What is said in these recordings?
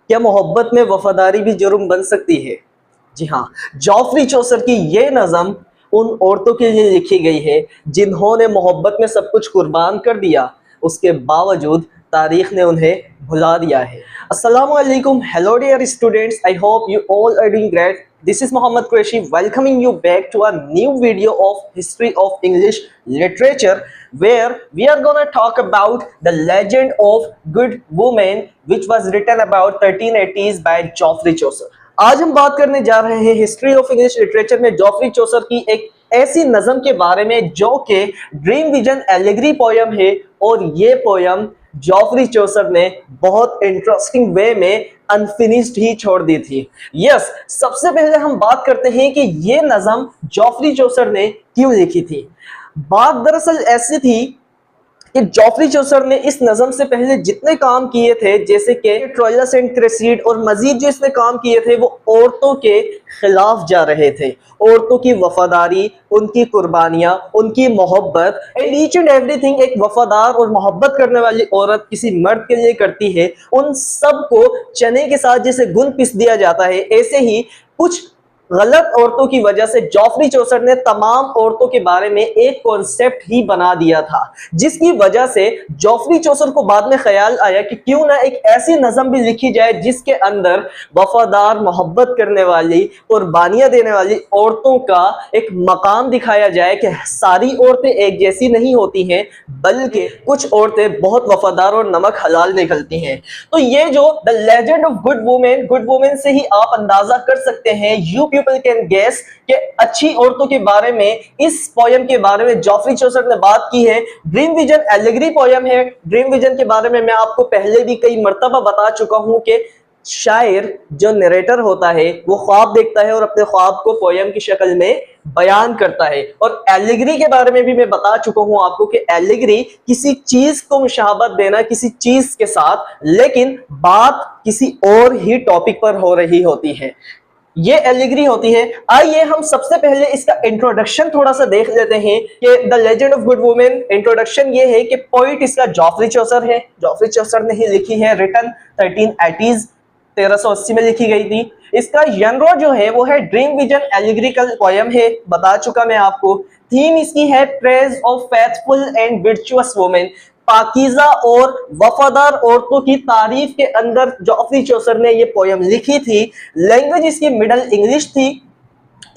क्या मोहब्बत में वफादारी भी जुर्म बन सकती है? जी हाँ, जॉफरी चौसर की ये नज़म उन औरतों के लिए लिखी गई है जिन्होंने मोहब्बत में सब कुछ कुर्बान कर दिया, उसके बावजूद तारीख ने उन्हें भुला दिया है। अस्सलामु अलैकुम, hello dear students, I hope you all are doing great. This is Mohammed Qureshi welcoming you back to a new video of History of English Literature, where we are gonna talk about the legend of Good Woman, which was written about 1380s by Geoffrey Chaucer. आज हम बात करने जा रहे हैं history of English literature में Joffrey चौसर की एक ऐसी नज़म के बारे में जो कि ड्रीम विजन एलिगरी पोयम है, और ये पोयम जॉफरी चौसर ने बहुत इंटरेस्टिंग वे में अनफिनिश्ड ही छोड़ दी थी। यस, सबसे पहले हम बात करते हैं कि ये नज़म जॉफरी चौसर ने क्यों लिखी थी। बात दरअसल ऐसी थी कि जॉफरी चौसर ने इस नज़म से पहले जितने काम किए थे, जैसे कि ट्रोइलस एंड क्रेसीड, और मजीद जो इसने काम किए थे वो औरतों के खिलाफ जा रहे थे। औरतों की वफादारी, उनकी कुर्बानियां, उनकी मोहब्बत एंड ईच एंड एवरीथिंग एक वफादार और मोहब्बत करने वाली औरत किसी मर्द के लिए करती है, उन सब को चने के साथ जैसे गुन पिस दिया जाता है, ऐसे ही कुछ गलत औरतों की वजह से जॉफरी चौसर ने तमाम औरतों के बारे में एक कॉन्सेप्ट ही बना दिया था, जिसकी वजह से जॉफरी चौसर को बाद में ख्याल आया कि क्यों ना एक ऐसी नज़म भी लिखी जाए जिसके अंदर वफादार, मोहब्बत करने वाली, कुर्बानियां देने वाली औरतों का एक मकाम दिखाया जाए कि सारी औरतें एक जैसी नहीं होती हैं, बल्कि कुछ औरतें बहुत वफादार और नमक हलाल निकलती हैं। तो ये जो the legend of good women से ही आप अंदाजा कर सकते हैं, यू पीपल कैन गेस कि अच्छी औरतों के बारे में इस पोयम के बारे में जॉफरी चौसर ने बात की है। ड्रीम विजन एलिगरी पोयम है। ड्रीम विजन के बारे में मैं आपको पहले भी कई मर्तबा बता चुका हूं कि शायर जो नरेटर होता है वो ख्वाब देखता है और अपने ख्वाब को पोयम की शक्ल में बयान करता है। और एलिगरी के बारे में भी मैं बता चुका हूं आपको कि एलिगरी किसी चीज को मुशाबत देना किसी चीज के साथ, लेकिन बात किसी और ही टॉपिक पर हो रही होती है, ये एलिगरी होती है। आइए हम सबसे पहले इसका इंट्रोडक्शन थोड़ा सा देख लेते हैं कि the legend of good women. Introduction ये है कि पोइट इसका जॉफरी चौसर है। जॉफरी चौसर ने ही लिखी है, रिटन 1380s 1380 में लिखी गई थी। इसका जनर जो है वो है ड्रीम विजन एलिगरिकल पोयम है, बता चुका मैं आपको। थीम इसकी है praise of faithful and virtuous women, Pakeezah और वफादार औरतों की तारीफ के अंदर जॉफरी चौसर ने ये पोयम लिखी थी। लैंग्वेज इसकी मिडल इंग्लिश थी।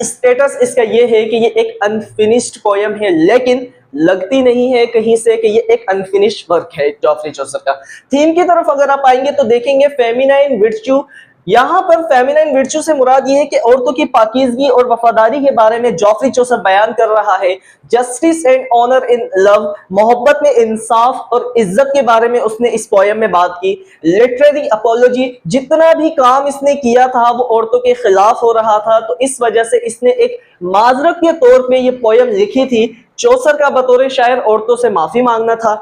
स्टेटस इसका ये है कि ये एक अनफिनिश्ड पोयम है, लेकिन लगती नहीं है कहीं से कि ये एक अनफिनिश्ड वर्क है जॉफरी चौसर का। थीम की तरफ अगर आप आएंगे तो देखेंगे फेमिनाइन विर्च्यू। यहाँ पर फेमिनाइन विर्च्यू से मुराद ये है कि औरतों की पाकीज़गी और वफादारी के बारे में जॉफरी चौसर बयान कर रहा है। Justice and honour in love, मोहब्बत में इंसाफ और इज्जत के बारे में उसने इस पोयम में बात की। लिटरेरी अपोलॉजी, जितना भी काम इसने किया था वो औरतों के खिलाफ हो रहा था, तो इस वजह से इसने एक माजरत के तौर पे ये पोयम लिखी थी। चौसर का बतौर शायर औरतों से माफी मांगना था।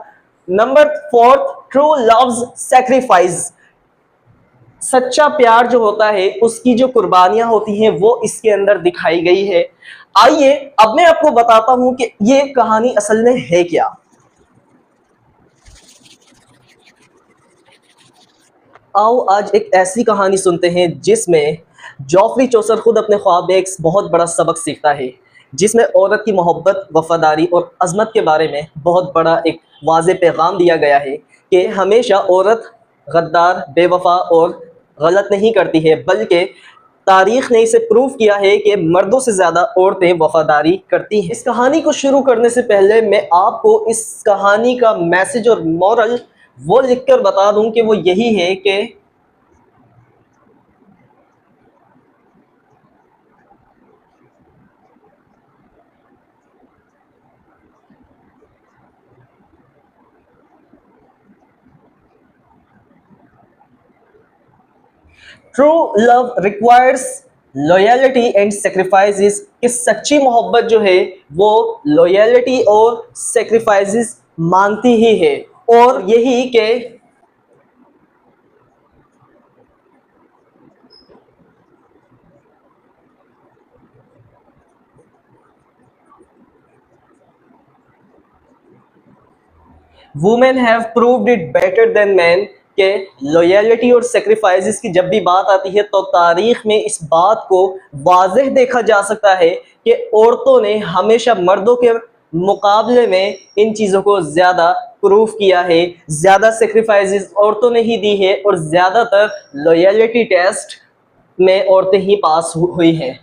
नंबर 4, ट्रू लव्स सैक्रिफाइस, सच्चा प्यार जो होता है उसकी जो कुर्बानियां होती हैं वो इसके अंदर दिखाई गई है। आइए अब मैं आपको बताता हूं कि ये कहानी असल में है क्या। आओ आज एक ऐसी कहानी सुनते हैं जिसमें जॉफरी चौसर खुद अपने ख्वाब में एक बहुत बड़ा सबक सीखता है, जिसमें औरत की मोहब्बत, वफादारी और अजमत के बारे में बहुत बड़ा एक वाज़े पैगाम दिया गया है कि हमेशा औरत गद्दार, बेवफा और गलत नहीं करती है, बल्कि तारीख ने इसे प्रूव किया है कि मर्दों से ज़्यादा औरतें वफादारी करती हैं। इस कहानी को शुरू करने से पहले मैं आपको इस कहानी का मैसेज और मॉरल वो लिखकर बता दूं कि वो यही है कि true love requires loyalty and sacrifices, कि सच्ची मोहब्बत जो है वो लॉयल्टी और सेक्रीफाइसेस मांगती ही है। और यही कि women have proved it better than man, कि लॉयल्टी और सेक्रीफाइसेस की जब भी बात आती है तो तारीख में इस बात को वाज़ेह देखा जा सकता है कि औरतों ने हमेशा मर्दों के मुकाबले में इन चीज़ों को ज़्यादा प्रूफ किया है, ज़्यादा सेक्रीफाइसेस औरतों ने ही दी है और ज़्यादातर लॉयल्टी टेस्ट में औरतें ही पास हुई हैं।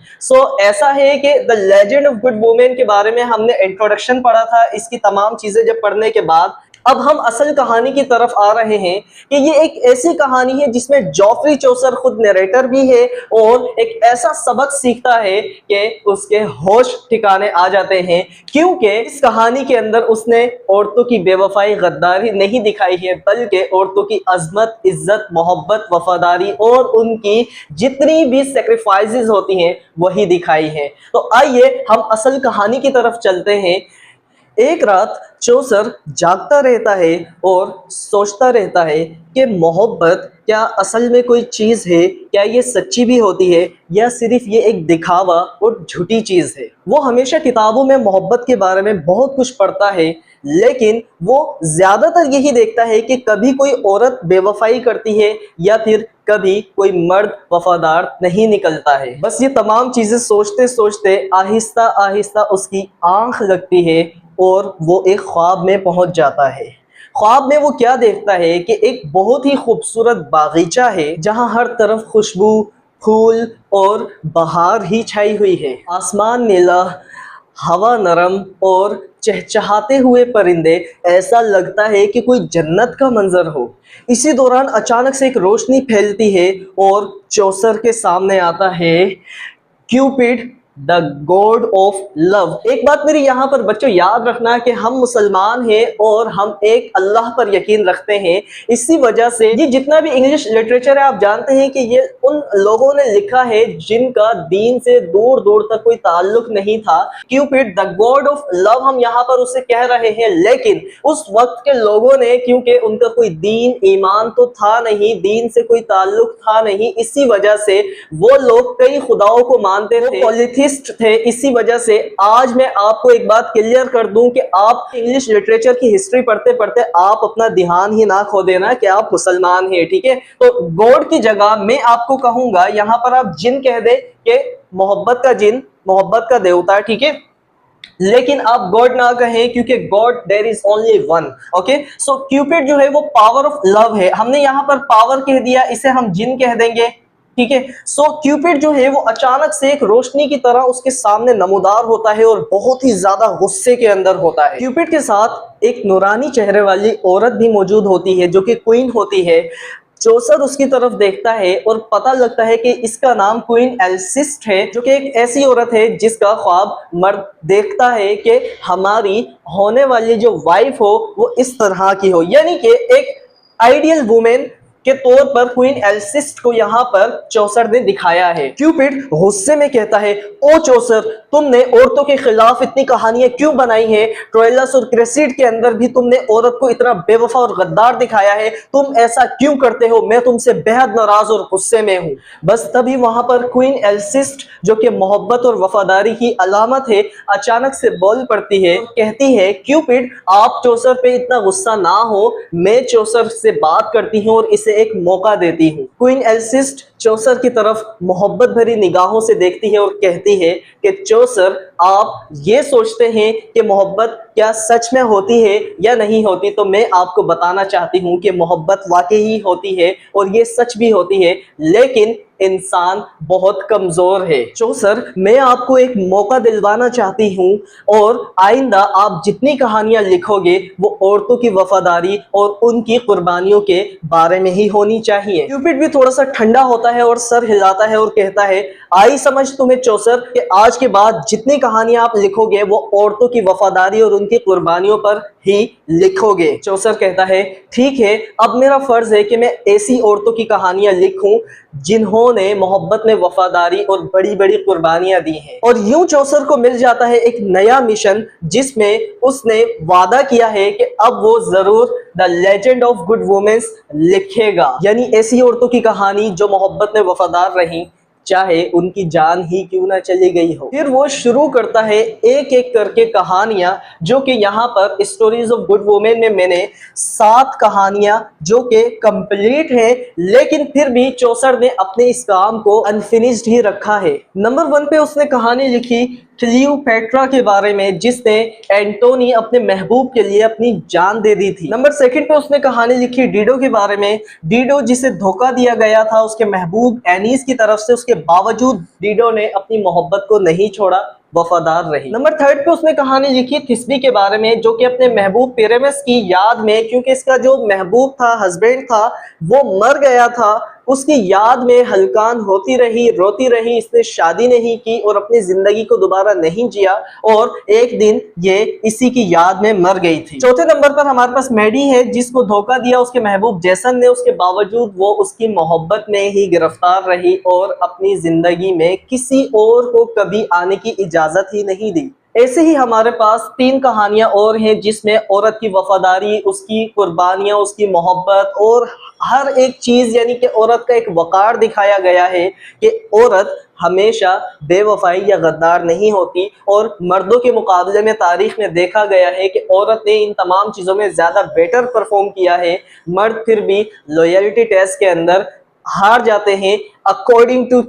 ऐसा है कि the legend of good women के बारे में हमने इंट्रोडक्शन पढ़ा था। इसकी तमाम चीज़ें जब पढ़ने के बाद अब हम असल कहानी की तरफ आ रहे हैं कि ये एक ऐसी कहानी है जिसमें जॉफ्री चौसर खुद नरेटर भी है और एक ऐसा सबक सीखता है कि उसके होश ठिकाने आ जाते हैं, क्योंकि इस कहानी के अंदर उसने औरतों की बेवफाई गद्दारी नहीं दिखाई है, बल्कि औरतों की अजमत, इज्जत, मोहब्बत, वफादारी और उनकी जितनी भी सेक्रीफाइसेस होती हैं वही दिखाई है। तो आइए हम असल कहानी की तरफ चलते हैं। एक रात चौसर जागता रहता है और सोचता रहता है कि मोहब्बत क्या असल में कोई चीज़ है, क्या ये सच्ची भी होती है या सिर्फ ये एक दिखावा और झूठी चीज़ है। वो हमेशा किताबों में मोहब्बत के बारे में बहुत कुछ पढ़ता है, लेकिन वो ज़्यादातर यही देखता है कि कभी कोई औरत बेवफाई करती है या फिर कभी कोई मर्द वफादार नहीं निकलता है। बस ये तमाम चीज़ें सोचते सोचते आहिस्ता आहिस्ता उसकी आंख लगती है और वो एक ख्वाब में पहुंच जाता है। ख्वाब में वो क्या देखता है कि एक बहुत ही खूबसूरत बागीचा है जहां हर तरफ खुशबू, फूल और बहार ही छाई हुई है। आसमान नीला, हवा नरम और चहचहाते हुए परिंदे, ऐसा लगता है कि कोई जन्नत का मंजर हो। इसी दौरान अचानक से एक रोशनी फैलती है और चौसर के सामने आता है Cupid, the God of love. एक बात मेरी यहाँ पर बच्चों याद रखना कि हम मुसलमान हैं और हम एक अल्लाह पर यकीन रखते हैं। इसी वजह से ये जितना भी इंग्लिश लिटरेचर है, आप जानते हैं कि ये उन लोगों ने लिखा है जिनका दीन से दूर दूर तक कोई ताल्लुक नहीं था। Cupid, the God of love, हम यहाँ पर उसे कह रहे हैं, लेकिन उस वक्त के लोगों ने, क्योंकि उनका कोई दीन ईमान तो था नहीं, दीन से कोई ताल्लुक था नहीं, इसी वजह से वो लोग कई खुदाओं को मानते थे, थे। इसी वजह से आज मैं आपको एक बात क्लियर कर दूं कि आप इंग्लिश लिटरेचर की हिस्ट्री पढ़ते पढ़ते आप अपना ध्यान ही ना खो देना कि आप मुसलमान हैं, ठीक है। तो गॉड की जगह मैं आपको कहूंगा यहाँ पर आप जिन कह दे कि मोहब्बत का जिन, मोहब्बत का देवता, ठीक है, लेकिन आप गॉड ना कहें क्योंकि God there is only one. Okay, so Cupid जो है वो पावर ऑफ लव है। हमने यहाँ पर पावर कह दिया, इसे हम जिन कह देंगे, ठीक है। सो क्यूपिड जो है वो अचानक से एक रोशनी की तरह उसके सामने नमूदार होता है और बहुत ही ज्यादा गुस्से के अंदर होता है। क्यूपिड के साथ एक नूरानी चेहरे वाली औरत भी मौजूद होती है जो कि क्वीन होती है। चौसर उसकी तरफ देखता है और पता लगता है कि इसका नाम क्वीन एल्सिस्ट है, जो कि एक ऐसी औरत है जिसका ख्वाब मर्द देखता है कि हमारी होने वाली जो वाइफ हो वो इस तरह की हो, यानी कि एक आइडियल वुमेन के तौर पर क्वीन एल्सिस्ट को यहाँ पर चौसर ने दिखाया है। क्यूपिड गुस्से में कहता है, ओ चौसर, तुमने औरतों के खिलाफ इतनी कहानियां क्यों बनाई हैं? ट्रोइलस और क्रेसिड के अंदर भी तुमने औरत को इतना बेवफा और गद्दार दिखाया है, तुम ऐसा क्यों करते हो? मैं तुमसे बेहद नाराज और गुस्से में हूँ। बस तभी वहां पर क्वीन एल्सिस्ट, जो कि मोहब्बत और वफादारी की अलामत है, अचानक से बोल पड़ती है, कहती है, क्यूपिड आप चौसर पे इतना गुस्सा ना हो, मैं चौसर से बात करती हूँ और इसे एक मौका देती हूँ। क्वीन एल्सिस्ट चौसर की तरफ मोहब्बत भरी निगाहों से देखती है और कहती है कि चौसर, आप ये सोचते हैं कि मोहब्बत क्या सच में होती है या नहीं होती, तो मैं आपको बताना चाहती हूँ कि मोहब्बत वाकई ही होती है और ये सच भी होती है, लेकिन इंसान बहुत कमजोर है। चौसर, मैं आपको एक मौका दिलवाना चाहती हूँ और आइंदा आप जितनी कहानियां लिखोगे वो औरतों की वफादारी और उनकी कुर्बानियों के बारे में ही होनी चाहिए। क्यूपिड भी थोड़ा सा ठंडा होता है और सर हिलाता है और कहता है, आई समझ तुम्हें चौसर कि आज के बाद जितनी कहानियां आप लिखोगे वो औरतों की वफादारी और उनकी कुर्बानियों पर ही लिखोगे। चौसर कहता है, ठीक है, अब मेरा फर्ज है कि मैं ऐसी औरतों की कहानियां लिखूं जिन्होंने मोहब्बत में वफादारी और बड़ी बड़ी कुर्बानियां दी हैं। और यूं चौसर को मिल जाता है एक नया मिशन, जिसमें उसने वादा किया है कि अब वो जरूर the legend of good womens लिखेगा, यानी ऐसी औरतों की कहानी जो मोहब्बत में वफादार रहीं, चाहे उनकी जान ही क्यों ना चली गई हो। फिर वो शुरू करता है एक एक करके कहानियां, जो कि यहाँ पर स्टोरीज ऑफ गुड वुमेन में मैंने 7 कहानियां जो कि कंप्लीट है, लेकिन फिर भी चौसर ने अपने इस काम को अनफिनिश्ड ही रखा है। नंबर 1 पे उसने कहानी लिखी क्लियोपेट्रा के बारे में, जिसने एंटोनी अपने महबूब के लिए अपनी जान दे दी थी। नंबर 2 पे उसने कहानी लिखी डिडो के बारे में, डिडो जिसे धोखा दिया गया था उसके महबूब एनीस की तरफ से, उसके बावजूद डिडो ने अपनी मोहब्बत को नहीं छोड़ा, वफादार रही। नंबर 3 पे उसने कहानी लिखी थिस्बी के बारे में, जो कि अपने महबूब पिरेमिस की याद में, क्योंकि इसका जो महबूब था, हस्बैंड था, वो मर गया था, उसकी याद में हलकान होती रही, रोती रही, इसने शादी नहीं की और अपनी जिंदगी को दोबारा नहीं जिया, और एक दिन ये इसी की याद में मर गई थी। चौथे नंबर पर हमारे पास मैडी है, जिसको धोखा दिया उसके महबूब जेसन ने, उसके बावजूद वो उसकी मोहब्बत में ही गिरफ्तार रही और अपनी जिंदगी में किसी और को कभी आने की इजाजत ही नहीं दी। ऐसे ही हमारे पास 3 कहानियां और हैं, जिसमें औरत की वफादारी, उसकी कुर्बानियां, उसकी मोहब्बत और हर एक चीज, यानी कि औरत का एक वकार दिखाया गया है कि औरत हमेशा बेवफाई या गद्दार नहीं होती, और मर्दों के मुकाबले में तारीख में देखा गया है कि औरत ने इन तमाम चीज़ों में ज़्यादा बेटर परफॉर्म किया है। मर्द फिर भी लॉयल्टी टेस्ट के अंदर हार जाते हैं। अकॉर्डिंग टू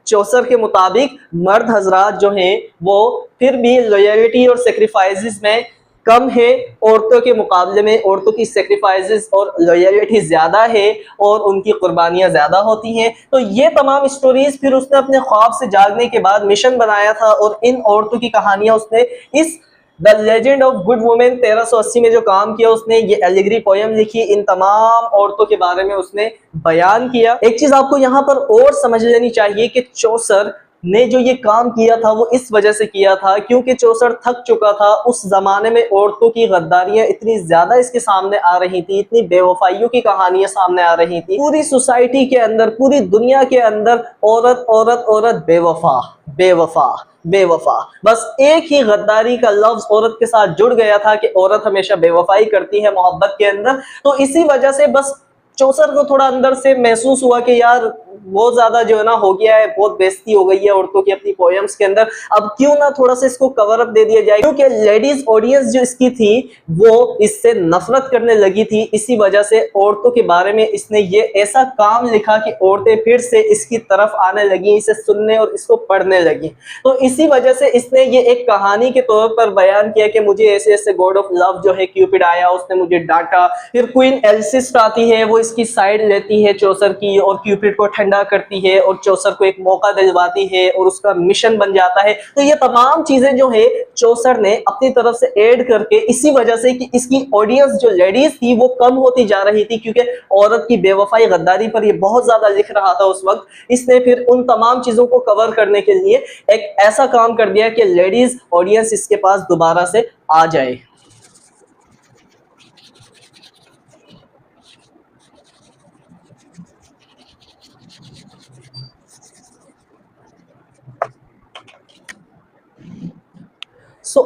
चौसर के मुताबिक मर्द हजरात जो हैं वो फिर भी लॉयल्टी और सेक्रीफाइसेस में कम है औरतों के मुकाबले में। औरतों की सेक्रीफाइसेस और लॉयल्टी ज्यादा है और उनकी कुर्बानियां ज्यादा होती हैं। तो ये तमाम स्टोरीज फिर उसने अपने ख्वाब से जागने के बाद मिशन बनाया था, और इन औरतों की कहानियां उसने इस the legend of good women 1380 में जो काम किया, उसने ये एलिगरी पोयम लिखी, इन तमाम औरतों के बारे में उसने बयान किया। एक चीज आपको यहाँ पर और समझ लेनी चाहिए कि चौसर ने जो ये काम किया था वो इस वजह से किया था क्योंकि चौसर थक चुका था। उस जमाने में औरतों की गद्दारियां इतनी ज्यादा इसके सामने आ रही थी, इतनी बेवफाइयों की कहानियां सामने आ रही थी। पूरी सोसाइटी के अंदर, पूरी दुनिया के अंदर औरत औरत औरत, बेवफा बेवफा बेवफा, बस एक ही गद्दारी का लफ्ज औरत के साथ जुड़ गया था कि औरत हमेशा बेवफाई करती है मोहब्बत के अंदर। तो इसी वजह से बस चौसर को थोड़ा अंदर से महसूस हुआ कि यार बहुत ज्यादा जो है ना हो गया है, बहुत बेइज्जती हो गई है औरतों की अपनी पोएम्स के अंदर, अब क्यों ना थोड़ा सा इसको कवर अप दे दिया जाए। क्योंकि लेडीज ऑडियंस जो इसकी थी वो इससे नफरत करने लगी थी। इसी वजह से औरतों के बारे में इसने ये ऐसा काम लिखा कि औरतें फिर से इसकी तरफ आने लगी, इसे सुनने और इसको पढ़ने लगी। तो इसी वजह से इसने ये एक कहानी के तौर पर बयान किया कि मुझे ऐसे ऐसे गॉड ऑफ लव जो है क्यूपिड आया, उसने मुझे डांटा। फिर क्वीन एल्सिस्ट आती है, वो इसकी साइड लेती है चौसर की और क्यूपिड को ठंडा करती है और चौसर को एक मौका दिलवाती है और उसका मिशन बन जाता है। तो ये तमाम चीजें जो है चौसर ने अपनी तरफ से ऐड करके, इसी वजह से कि इसकी ऑडियंस जो लेडीज थी वो कम होती जा रही थी क्योंकि औरत की बेवफाई गद्दारी पर ये बहुत ज्यादा लिख रहा था उस वक्त, इसने फिर उन तमाम चीजों को कवर करने के लिए एक ऐसा काम कर दिया कि लेडीज ऑडियंस इसके पास दोबारा से आ जाए।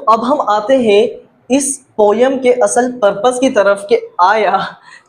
अब हम आते हैं इस पोयम के असल पर्पस की तरफ कि आया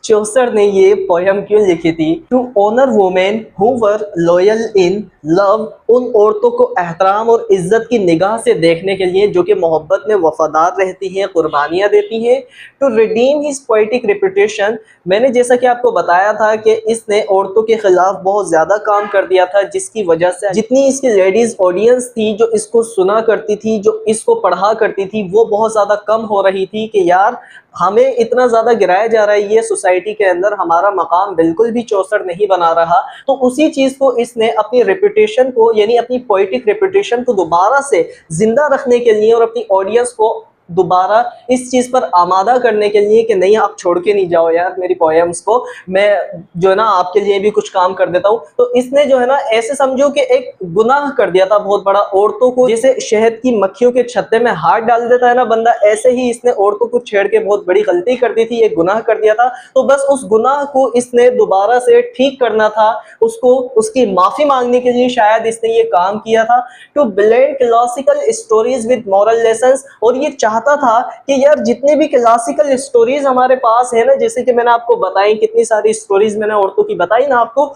चौसर ने ये पोयम क्यों लिखी थी। To honour women who were loyal in love, उन औरतों को एहतराम और इज्जत की निगाह से देखने के लिए जो कि मोहब्बत में वफादार रहती हैं, कुर्बानियाँ देती हैं। To redeem his poetic reputation, मैंने जैसा कि आपको बताया था कि इसने औरतों के खिलाफ बहुत ज़्यादा काम कर दिया था, जिसकी वजह से जितनी इसकी लेडीज़ ऑडियंस थी जो इसको सुना करती थी, जो इसको पढ़ा करती थी, वो बहुत ज़्यादा कम हो रही थी कि यार हमें इतना ज़्यादा गिराया जा रहा है ये सोसाइटी के अंदर, हमारा मकाम बिल्कुल भी चौसर नहीं बना रहा। तो उसी चीज़ को इसने अपनी रेपुटेशन को, यानी अपनी पोइटिक रेपुटेशन को दोबारा से जिंदा रखने के लिए और अपनी ऑडियंस को दोबारा इस चीज़ पर आमादा करने के लिए कि नहीं आप छोड़ के नहीं जाओ यार मेरी पोएम्स को, मैं जो है ना आपके लिए भी कुछ काम कर देता हूँ। तो इसने जो है ना ऐसे समझो कि एक गुनाह कर दिया था बहुत बड़ा औरतों को, जैसे शहद की मक्खियों के छत्ते में हाथ डाल देता है ना बंदा, ऐसे ही इसने औरतों को छेड़ के बहुत बड़ी गलती कर दी थी, एक गुनाह कर दिया था। तो बस उस गुनाह को इसने दोबारा से ठीक करना था, उसको उसकी माफ़ी मांगने के लिए शायद इसने ये काम किया था। To blend classical stories with moral lessons, और ये चाहता था कि यार जितने भी क्लासिकल स्टोरीज हमारे पास है ना, जैसे कि मैंने आपको बताई, कितनी सारी स्टोरीज मैंने औरतों की बताई ना आपको,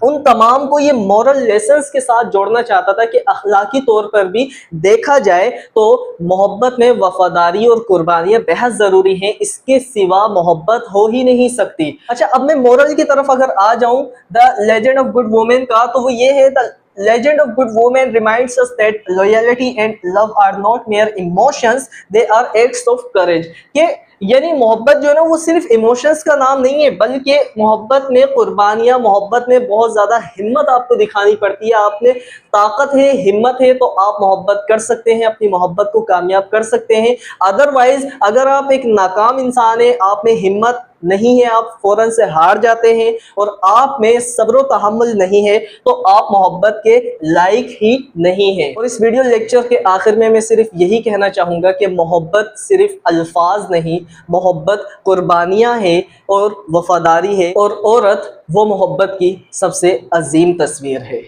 उन तमाम को ये मॉरल लेसन्स के साथ जोड़ना चाहता था कि अखलाकी तौर पर भी देखा जाए तो मोहब्बत में वफादारी और कुर्बानियां बेहद ज़रूरी हैं, इसके सिवा मोहब्बत हो ही नहीं सकती। अच्छा, अब मैं मॉरल की तरफ अगर आ जाऊं the legend of good women का, तो वो ये है, the legend of good woman reminds us that loyalty and love are not mere emotions, they are acts of courage। कि यानी मोहब्बत जो है ना वो सिर्फ इमोशंस का नाम नहीं है, बल्कि मोहब्बत में कुर्बानियां, मोहब्बत में बहुत ज़्यादा हिम्मत आपको दिखानी पड़ती है। आप में ताकत है, हिम्मत है, तो आप मोहब्बत कर सकते हैं, अपनी मोहब्बत को कामयाब कर सकते हैं। अदरवाइज अगर आप एक नाकाम इंसान है, आप में हिम्मत नहीं है, आप फौरन से हार जाते हैं और आप में सब्र तहम्मुल नहीं है, तो आप मोहब्बत के लायक ही नहीं है। और इस वीडियो लेक्चर के आखिर में मैं सिर्फ यही कहना चाहूँगा कि मोहब्बत सिर्फ अल्फाज नहीं, मोहब्बत कुर्बानियाँ है और वफादारी है, और औरत वो मोहब्बत की सबसे अजीम तस्वीर है।